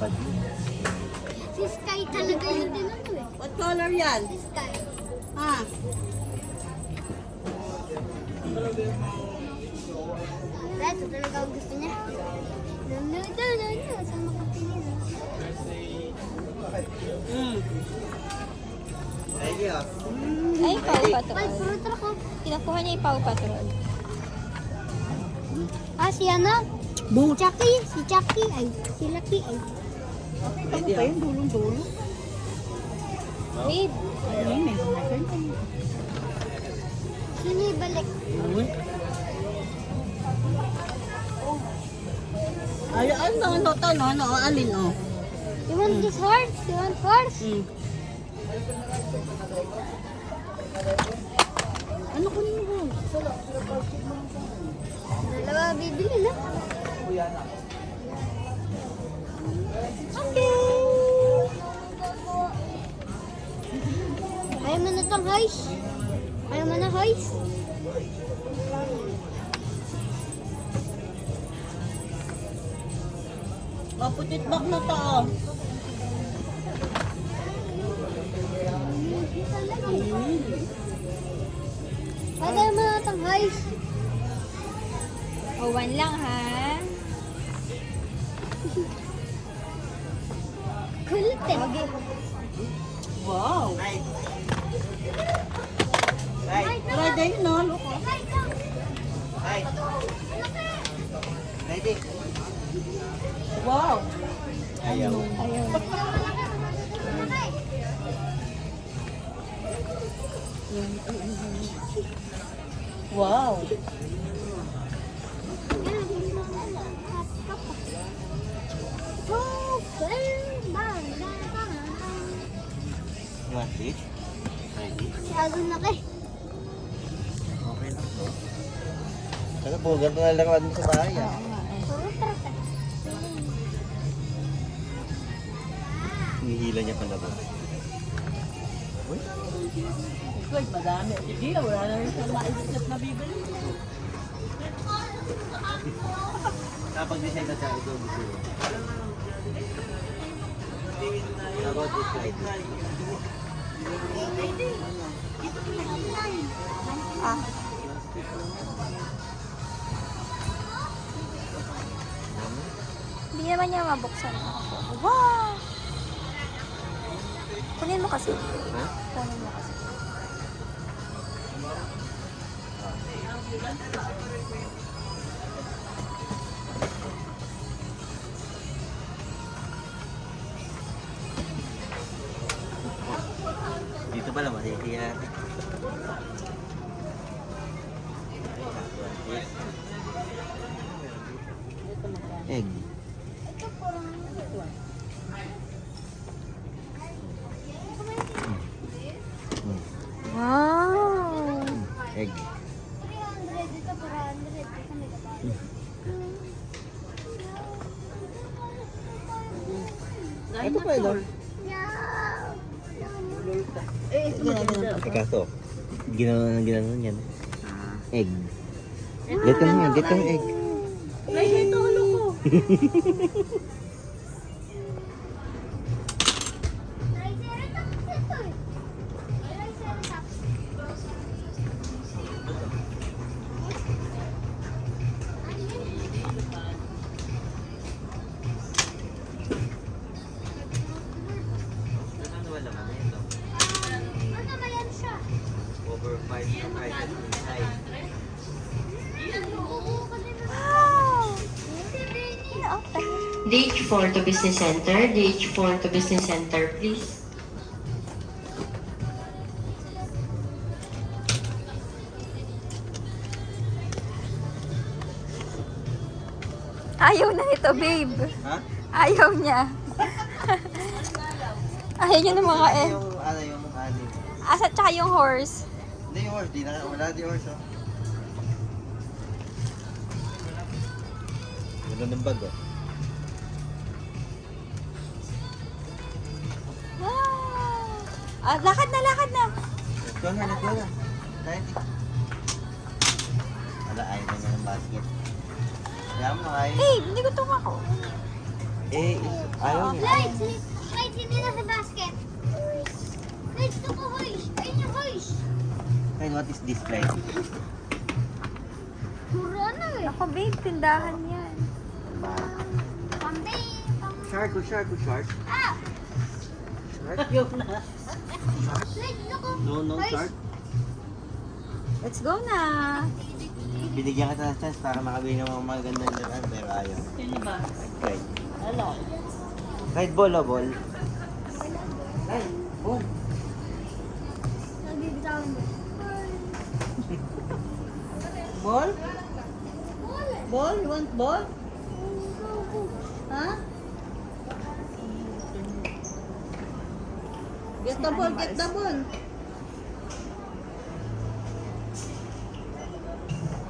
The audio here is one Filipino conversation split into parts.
Si Sky talaga yung tinanong eh. What color yan? Si Sky. Ha? Ito talaga ang gusto niya. No. Saan makapili na? Ay, Paw Ay, Patrol. puro truck oh. Kinukuha niya yung Paw Patrol. Si ano? Si Chucky. Ay, si Lucky. Ay. Ano ba yung dulong-dulo? Babe. Ay, may natin. Sinibalik. Ay, ano, alin, oh. You want this horse? You want horse? Ano kunin mo? Dalawa bibili na. Okay. Ayaw mo na itong horse? Ayaw mo na horse? Putit bag na to, oh. Ayaw mo na itong horse? O, 1 lang ha. Kulit eh. Wow. Ready, no? Look, oh. Wow. Ayaw. Ayaw. Wow. You want this? Ready? Masyado na kay. Okay lang to. Ano po, ganito na lang mo sa bahay, ah. Puro truck eh. Hinihila niya pa na ba? Uy, Wait, madami. Sige, wala na rin sa maisip na bibili. kapag-decide na siya, ito gusto mo. How about this light? Ah. Hindi naman niya mabuksan. Wow! Kunin mo kasi. Ha? Kunin mo kasi. Dito pala, makikita natin. Egg. Wow! Egg. 300 ito, 400. Ito pa ito. Kaso, ginanon yan. Egg. Get ka na, get ka ng egg. Ay, ito, halo ko. Ano ba yan siya? Over 5 na prices inside. Wow! DH4 to Business Center. DH4 to Business Center, please. Ayaw na ito, babe. Ha? Ayaw niya. Ayaw niya ng mga eh. Yung anim. Asa tsaka yung horse. Hindi yung horse, wala di horse, oh. Ganda ng bag, oh. Wow! Ah, lakad na, lakad na. Let's go na. Tayo, di. Wala, ayaw na niya ng basket. Kaya mo, ayaw. Babe, hindi ko tumako. Eh, ayaw niya. Lights! Lights, hindi na sa basket. Lights, ito ko, hoys. Ayun yung hoys. And what is this light? Mura na eh. Ako, babe, tindahan yan. Pambi, Shark. Ah! Ayaw na. Lights, ito ko. No, Hoys. shark. Let's go na. Binigyan kita ng chance para makabili ng mga magandang daran, pero ayaw. Sino ba? Right. Hello. Right, ball o ball? Right, ball. Nagbibitawan mo. Ball? Ball? You want ball? Ha? Get the ball, get the ball.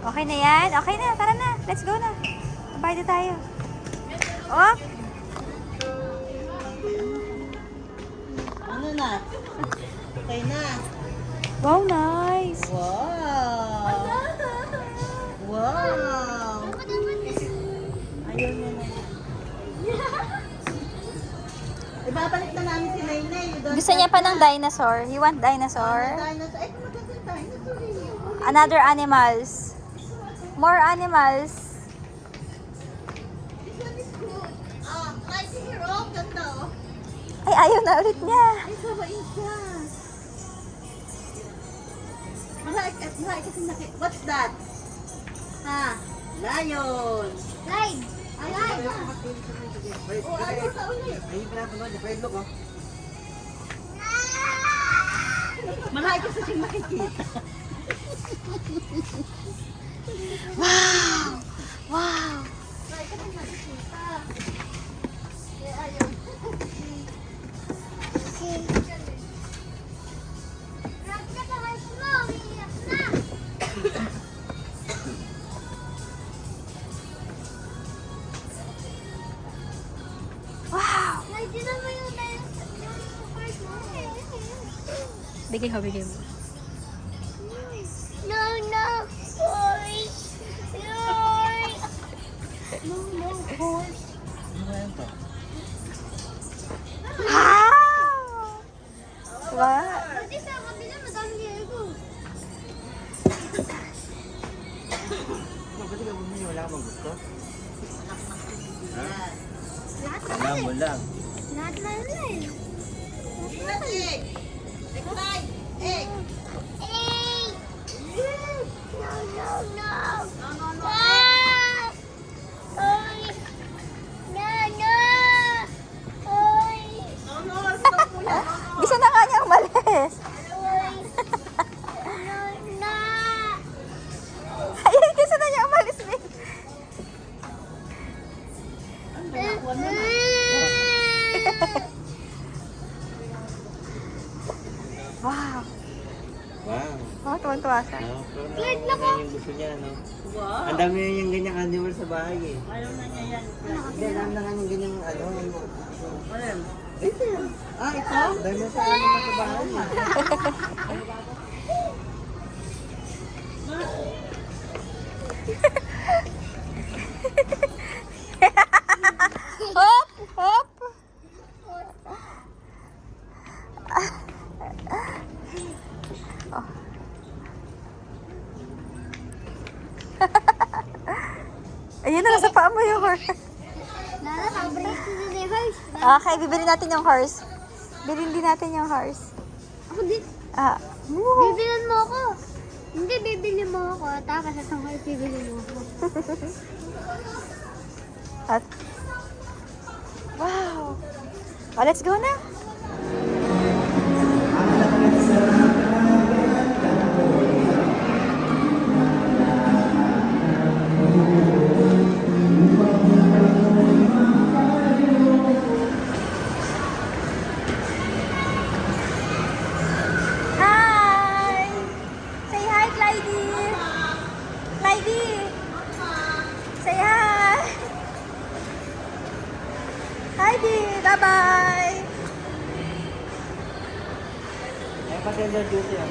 Okay na yan? Okay na, tara na. Let's go na. Bayad na tayo. Oh, Ano na? Okay na. wow, nice. Wow! Wow! Ayaw niya na. Ibabalik na namin si Nainay. You don't Gusto niya pa ng dinosaur. You want dinosaur? Dinosaur. Ay, kumaganda yung dinosaur eh. Another animals. More animals. This one is good. My hero. Ganda oh. Ay, ayaw na ulit niya. Ay, sabayin siya. Malaki kasi nakita. What's that? Ha? Lion. Light. Ay, Light. oh, ayaw sa ulit. Ayun pala ako doon, Fred, look, oh. Malaki kasi siyang nakikita. Wow! Wow! Wow! Bigay ko, bigay mo. No, no, boys. Boys. No, no, boys. Ano ba yan to? Wow! Wow! Pati sa kabila, madami Lego. Pwede ka bumili, wala ka bang gusto? Ha? Lahat na Alam mo lang. Lahat na eh. Egg. Egg. Egg. Hey! No, no, no. Ah! Oy! No, no. Oy! Bisa na nga niya umalis. Oy! No, no. Ayun, gusto na niya umalis, babe. Wow. Wow. Oh, tuwan-tuwa siya. No, pero Clyde, na yung gusto niya, no? Wow. Ang dami na yung ganyan animal sa bahay, eh. Ayaw na niya yan. Hindi, alam na nga yung ganyan, ano, yung... Ayan. Ah, ito? Ang dami na sa animal sa bahay, eh. Hop! Hop! Oh. Ayun na, nasa paa mo yung horse. Lala, pag-break na ni Horse. Okay, bibili natin yung horse. Bilhin din natin yung horse. Ako din. Ah. Woo! Bibilan mo ako. Hindi, bibili mo ako. Tapos at ang Horse, bibili mo ako. At, wow! Oh, let's go na! Hi! Say hi, Clyde! Clyde! Say hi! Hi, Dee! Bye-bye! Ay, passenger duty, ah.